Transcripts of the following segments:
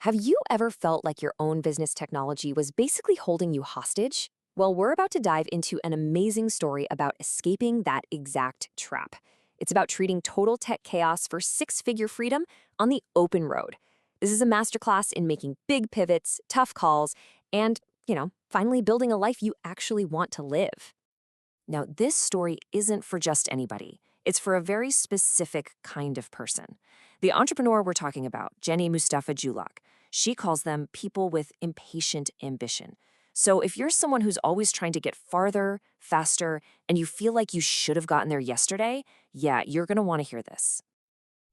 Have you ever felt like your own business technology was basically holding you hostage? Well, we're about to dive into an amazing story about escaping that exact trap. It's about treating total tech chaos for six-figure freedom on the open road. This is a masterclass in making big pivots, tough calls, and, finally building a life you actually want to live. Now, this story isn't for just anybody. It's for a very specific kind of person. The entrepreneur we're talking about, Jenny Mustafa Julak, she calls them people with impatient ambition. So if you're someone who's always trying to get farther, faster, and you feel like you should have gotten there yesterday, yeah, you're going to want to hear this.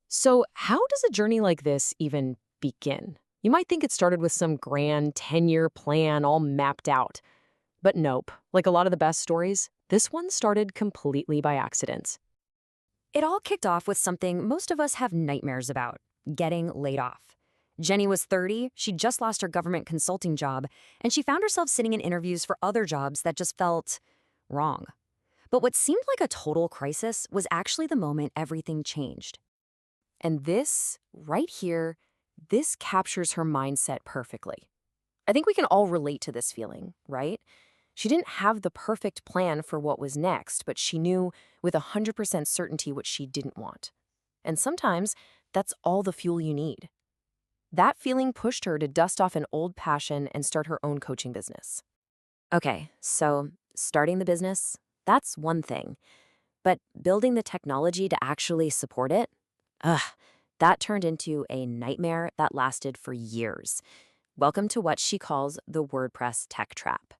So, how does a journey like this even begin? You might think it started with some grand 10-year plan all mapped out. But nope, like a lot of the best stories, this one started completely by accident. It all kicked off with something most of us have nightmares about: getting laid off. Jenny was 30, she just lost her government consulting job, and she found herself sitting in interviews for other jobs that just felt wrong. But what seemed like a total crisis was actually the moment everything changed. And this, right here, this captures her mindset perfectly. I think we can all relate to this feeling, right? She didn't have the perfect plan for what was next, but she knew with 100% certainty what she didn't want. And sometimes that's all the fuel you need. That feeling pushed her to dust off an old passion and start her own coaching business. Okay, so starting the business, that's one thing. But building the technology to actually support it? Ugh, that turned into a nightmare that lasted for years. Welcome to what she calls the WordPress tech trap.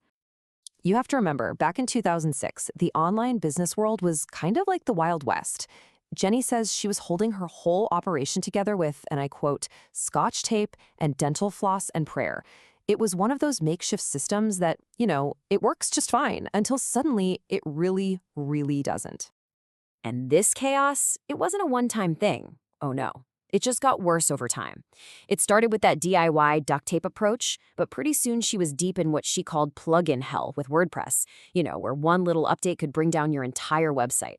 You have to remember, back in 2006, the online business world was kind of like the Wild West. Jenny says she was holding her whole operation together with, and I quote, scotch tape and dental floss and prayer. It was one of those makeshift systems that, it works just fine until suddenly it really, really doesn't. And this chaos, it wasn't a one-time thing. Oh no. It just got worse over time. It started with that DIY duct tape approach, but pretty soon she was deep in what she called plug-in hell with WordPress, where one little update could bring down your entire website.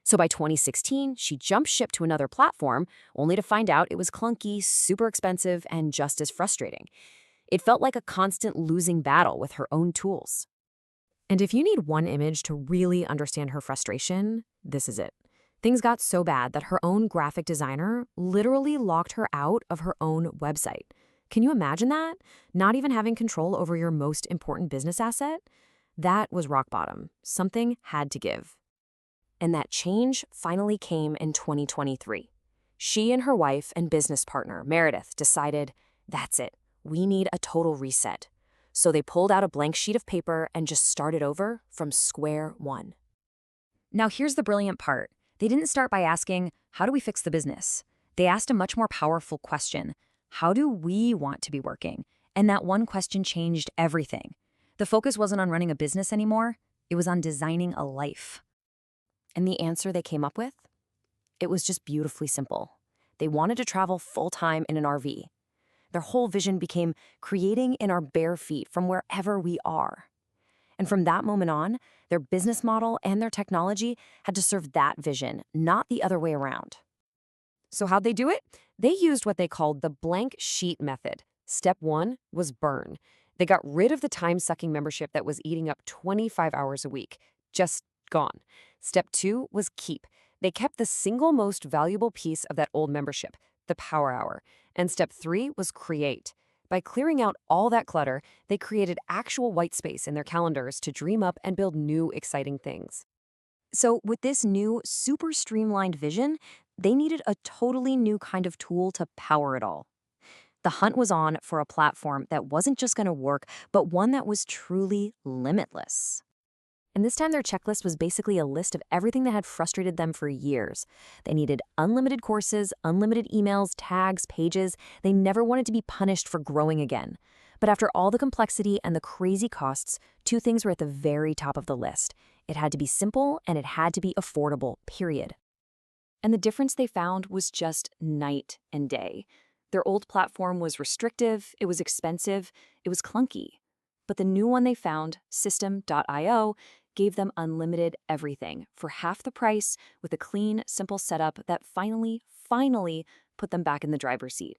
So by 2016, she jumped ship to another platform, only to find out it was clunky, super expensive, and just as frustrating. It felt like a constant losing battle with her own tools. And if you need one image to really understand her frustration, this is it. Things got so bad that her own graphic designer literally locked her out of her own website. Can you imagine that? Not even having control over your most important business asset? That was rock bottom. Something had to give. And that change finally came in 2023. She and her wife and business partner, Meredith, decided, that's it, we need a total reset. So they pulled out a blank sheet of paper and just started over from square one. Now here's the brilliant part. They didn't start by asking, how do we fix the business? They asked a much more powerful question. How do we want to be working? And that one question changed everything. The focus wasn't on running a business anymore. It was on designing a life. And the answer they came up with? It was just beautifully simple. They wanted to travel full-time in an RV. Their whole vision became creating in our bare feet from wherever we are. And from that moment on, their business model and their technology had to serve that vision, not the other way around. So how'd they do it? They used what they called the blank sheet method. Step one was burn. They got rid of the time-sucking membership that was eating up 25 hours a week. Just gone. Step two was keep. They kept the single most valuable piece of that old membership, the power hour. And step three was create. By clearing out all that clutter, they created actual white space in their calendars to dream up and build new, exciting things. So with this new, super streamlined vision, they needed a totally new kind of tool to power it all. The hunt was on for a platform that wasn't just going to work, but one that was truly limitless. And this time their checklist was basically a list of everything that had frustrated them for years. They needed unlimited courses, unlimited emails, tags, pages. They never wanted to be punished for growing again. But after all the complexity and the crazy costs, two things were at the very top of the list. It had to be simple and it had to be affordable, period. And the difference they found was just night and day. Their old platform was restrictive, it was expensive, it was clunky. But the new one they found, Système gave them unlimited everything for half the price with a clean, simple setup that finally put them back in the driver's seat.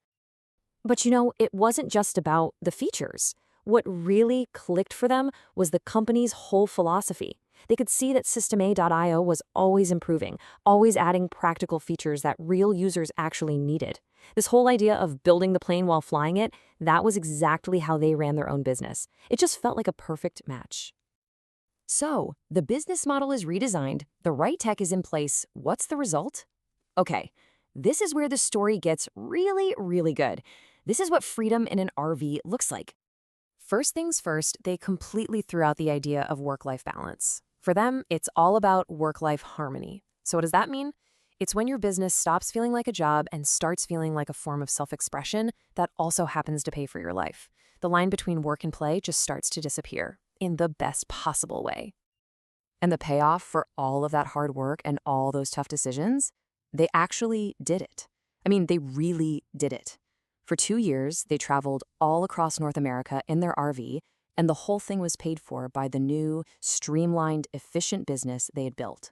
But it wasn't just about the features. What really clicked for them was the company's whole philosophy. They could see that Système IO was always improving, always adding practical features that real users actually needed. This whole idea of building the plane while flying it, that was exactly how they ran their own business. It just felt like a perfect match. So, the business model is redesigned, the right tech is in place. What's the result? Okay, this is where the story gets really, really good. This is what freedom in an RV looks like. First things first, they completely threw out the idea of work-life balance. For them, it's all about work-life harmony. So what does that mean? It's when your business stops feeling like a job and starts feeling like a form of self-expression that also happens to pay for your life. The line between work and play just starts to disappear in the best possible way. And the payoff for all of that hard work and all those tough decisions? They actually did it. I mean, they really did it. For 2 years, they traveled all across North America in their RV, and the whole thing was paid for by the new, streamlined, efficient business they had built.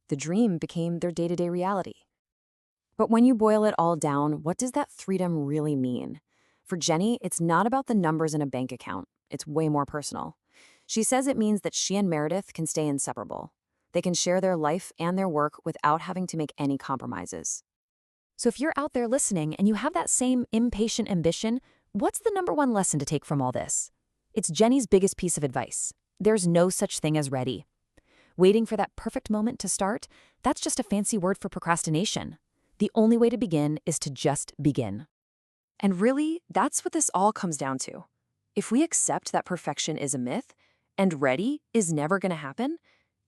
The dream became their day-to-day reality. But when you boil it all down, what does that freedom really mean? For Jenny, it's not about the numbers in a bank account. It's way more personal. She says it means that she and Meredith can stay inseparable. They can share their life and their work without having to make any compromises. So if you're out there listening and you have that same impatient ambition, what's the #1 lesson to take from all this? It's Jenny's biggest piece of advice. There's no such thing as ready. Waiting for that perfect moment to start, that's just a fancy word for procrastination. The only way to begin is to just begin. And really, that's what this all comes down to. If we accept that perfection is a myth and ready is never going to happen,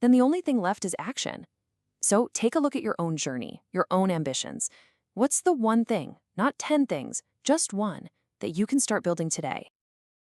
then the only thing left is action. So take a look at your own journey, your own ambitions. What's the one thing, not 10 things, just one, that you can start building today?